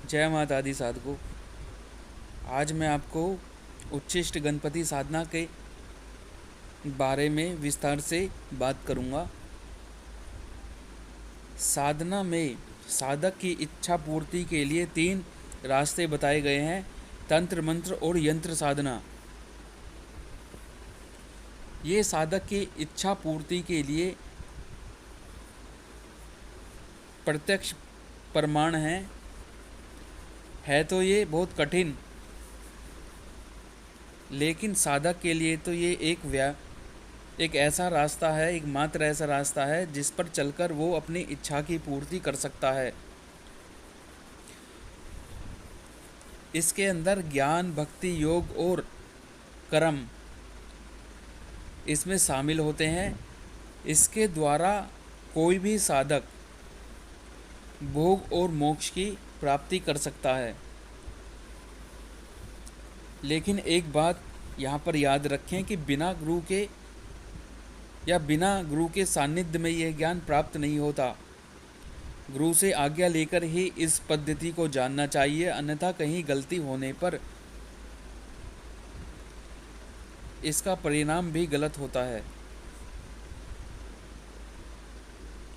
जय माता दी साधकों। आज मैं आपको उच्छिष्ट गणपति साधना के बारे में विस्तार से बात करूंगा। साधना में साधक की इच्छा पूर्ति के लिए 3 रास्ते बताए गए हैं: तंत्र, मंत्र और यंत्र साधना। ये साधक की इच्छा पूर्ति के लिए प्रत्यक्ष प्रमाण है तो ये बहुत कठिन, लेकिन साधक के लिए तो ये एक ऐसा रास्ता है, एकमात्र ऐसा रास्ता है जिस पर चलकर वो अपनी इच्छा की पूर्ति कर सकता है। इसके अंदर ज्ञान, भक्ति, योग और कर्म इसमें शामिल होते हैं। इसके द्वारा कोई भी साधक भोग और मोक्ष की प्राप्ति कर सकता है। लेकिन एक बात यहाँ पर याद रखें कि बिना गुरु के सानिध्य में यह ज्ञान प्राप्त नहीं होता। गुरु से आज्ञा लेकर ही इस पद्धति को जानना चाहिए, अन्यथा कहीं गलती होने पर इसका परिणाम भी गलत होता है।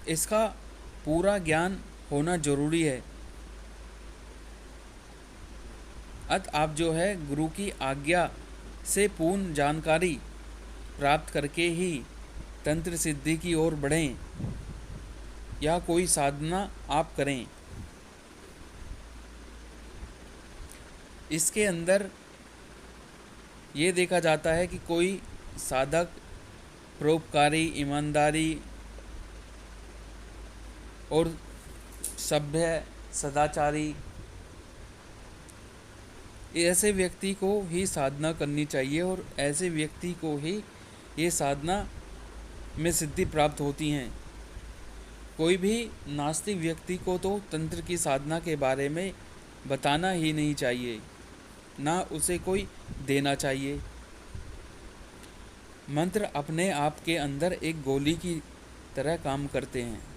इसका पूरा ज्ञान होना जरूरी है। आप जो है गुरु की आज्ञा से पूर्ण जानकारी प्राप्त करके ही तंत्र सिद्धि की ओर बढ़ें या कोई साधना आप करें। इसके अंदर ये देखा जाता है कि कोई साधक परोपकारी, ईमानदारी और सभ्य, सदाचारी, ऐसे व्यक्ति को ही साधना करनी चाहिए और ऐसे व्यक्ति को ही ये साधना में सिद्धि प्राप्त होती हैं। कोई भी नास्तिक व्यक्ति को तो तंत्र की साधना के बारे में बताना ही नहीं चाहिए, ना उसे कोई देना चाहिए। मंत्र अपने आप के अंदर एक गोली की तरह काम करते हैं।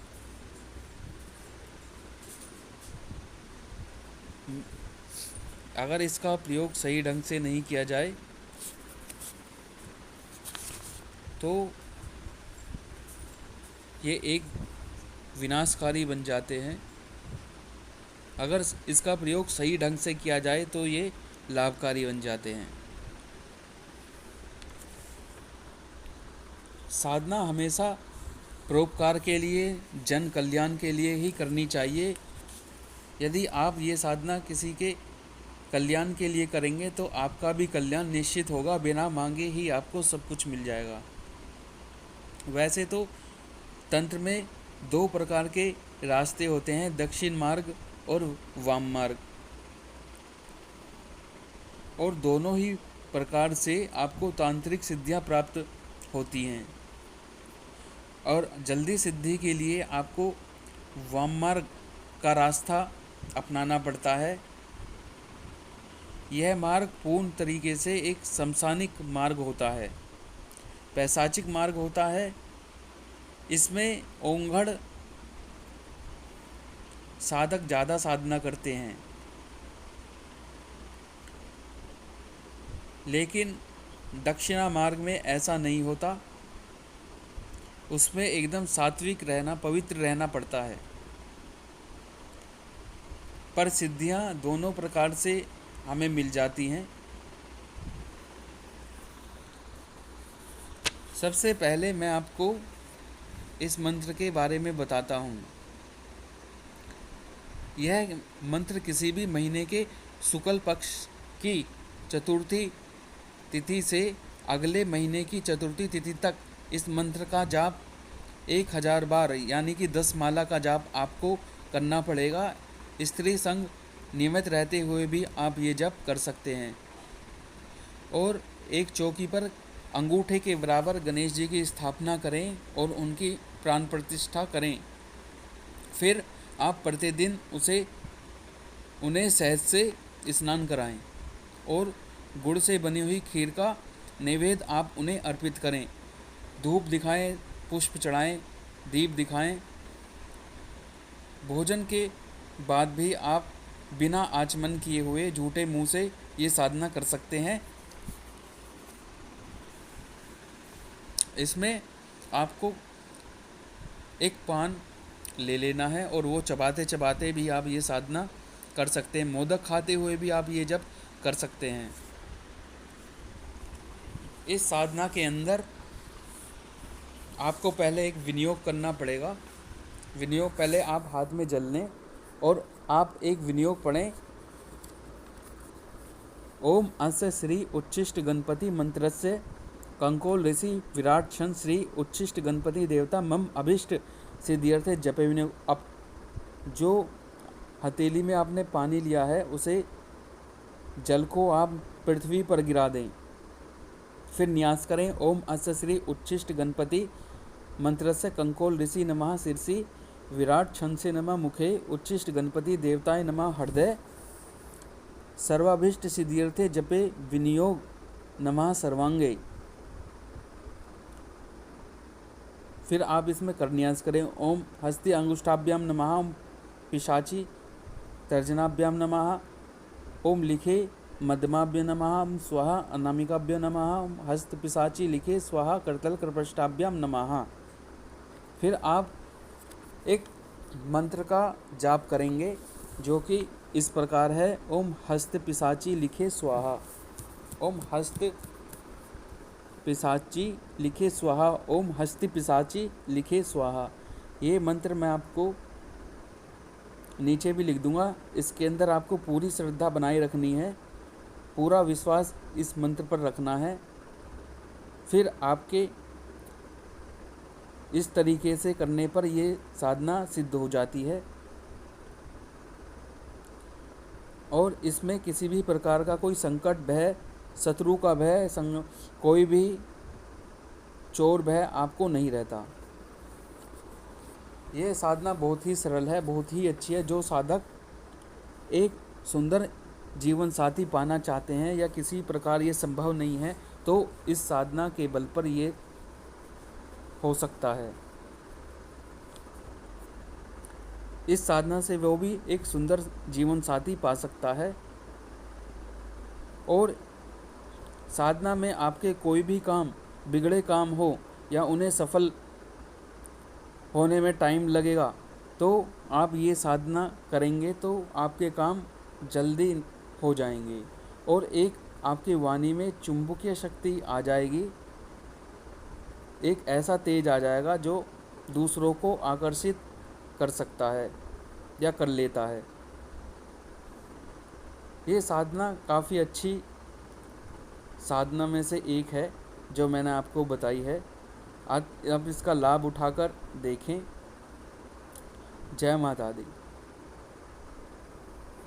अगर इसका प्रयोग सही ढंग से नहीं किया जाए तो ये एक विनाशकारी बन जाते हैं। अगर इसका प्रयोग सही ढंग से किया जाए तो ये लाभकारी बन जाते हैं। साधना हमेशा परोपकार के लिए, जन कल्याण के लिए ही करनी चाहिए। यदि आप ये साधना किसी के कल्याण के लिए करेंगे तो आपका भी कल्याण निश्चित होगा। बिना मांगे ही आपको सब कुछ मिल जाएगा। वैसे तो तंत्र में 2 प्रकार के रास्ते होते हैं: दक्षिण मार्ग और वाम मार्ग, और दोनों ही प्रकार से आपको तांत्रिक सिद्धियां प्राप्त होती हैं। और जल्दी सिद्धि के लिए आपको वाम मार्ग का रास्ता अपनाना पड़ता है। यह मार्ग पूर्ण तरीके से एक समसानिक मार्ग होता है, पैशाचिक मार्ग होता है। इसमें ओंघड़ साधक ज़्यादा साधना करते हैं, लेकिन दक्षिणा मार्ग में ऐसा नहीं होता। उसमें एकदम सात्विक रहना, पवित्र रहना पड़ता है। पर सिद्धियां दोनों प्रकार से हमें मिल जाती हैं। सबसे पहले मैं आपको इस मंत्र के बारे में बताता हूँ। यह मंत्र किसी भी महीने के शुक्ल पक्ष की चतुर्थी तिथि से अगले महीने की चतुर्थी तिथि तक इस मंत्र का जाप 1000 बार यानी कि 10 माला का जाप आपको करना पड़ेगा। स्त्री संग नियमित रहते हुए भी आप ये जप कर सकते हैं। और एक चौकी पर अंगूठे के बराबर गणेश जी की स्थापना करें और उनकी प्राण प्रतिष्ठा करें। फिर आप प्रतिदिन उन्हें शहद से स्नान कराएं और गुड़ से बनी हुई खीर का नैवेद्य आप उन्हें अर्पित करें। धूप दिखाएं, पुष्प चढ़ाएं, दीप दिखाएं। भोजन के बाद भी आप बिना आचमन किए हुए झूठे मुंह से ये साधना कर सकते हैं। इसमें आपको एक पान ले लेना है और वो चबाते चबाते भी आप ये साधना कर सकते हैं। मोदक खाते हुए भी आप ये जप कर सकते हैं। इस साधना के अंदर आपको पहले एक विनियोग करना पड़ेगा। विनियोग, पहले आप हाथ में जल लें और आप एक विनियोग पढ़ें। ओम अस्य श्री उच्छिष्ट गणपति मंत्रस्य कंकोल ऋषि विराट शन श्री उच्छिष्ट गणपति देवता मम अभिष्ट सिद्ध्यर्थे जपे विनियोग। अब जो हथेली में आपने पानी लिया है उसे जल को आप पृथ्वी पर गिरा दें। फिर न्यास करें। ओम अस्य श्री उच्छिष्ट गणपति मंत्रस्य कंकोल ऋषि नमः शीर्षि विराट छंसे नमः मुखे उच्छिष्ट गणपति देवताय नमः हृदय सर्वाभीष्ट सिद्ध्यर्थे जपे विनियोग नमः सर्वांगे। फिर आप इसमें करन्यास करें। ओम हस्ति अंगुष्ठाभ्याम नमः ओम पिशाची तर्जनाभ्याम नमः ओम लिखे मध्यमाभ्य नमः ओम स्वाहा अनामिकाभ्य नमः ओम हस्त पिशाची लिखे स्वाहा करतल कृपष्टाभ्याम नमः। फिर आप एक मंत्र का जाप करेंगे जो कि इस प्रकार है। ओम हस्त पिशाची लिखे स्वाहा। ओम हस्त पिशाची लिखे स्वाहा। ओम हस्ति पिशाची लिखे स्वाहा। ये मंत्र मैं आपको नीचे भी लिख दूंगा। इसके अंदर आपको पूरी श्रद्धा बनाए रखनी है, पूरा विश्वास इस मंत्र पर रखना है। फिर आपके इस तरीके से करने पर ये साधना सिद्ध हो जाती है और इसमें किसी भी प्रकार का कोई संकट, भय, शत्रु का भय, कोई भी चोर भय आपको नहीं रहता। ये साधना बहुत ही सरल है, बहुत ही अच्छी है। जो साधक एक सुंदर जीवन साथी पाना चाहते हैं या किसी प्रकार ये संभव नहीं है तो इस साधना के बल पर ये हो सकता है। इस साधना से वो भी एक सुंदर जीवन साथी पा सकता है। और साधना में आपके कोई भी काम, बिगड़े काम हो या उन्हें सफल होने में टाइम लगेगा तो आप ये साधना करेंगे तो आपके काम जल्दी हो जाएंगे और एक आपकी वाणी में चुंबकीय शक्ति आ जाएगी। एक ऐसा तेज आ जाएगा जो दूसरों को आकर्षित कर सकता है या कर लेता है। ये साधना काफ़ी अच्छी साधना में से एक है जो मैंने आपको बताई है। आप इसका लाभ उठाकर देखें। जय माता दी।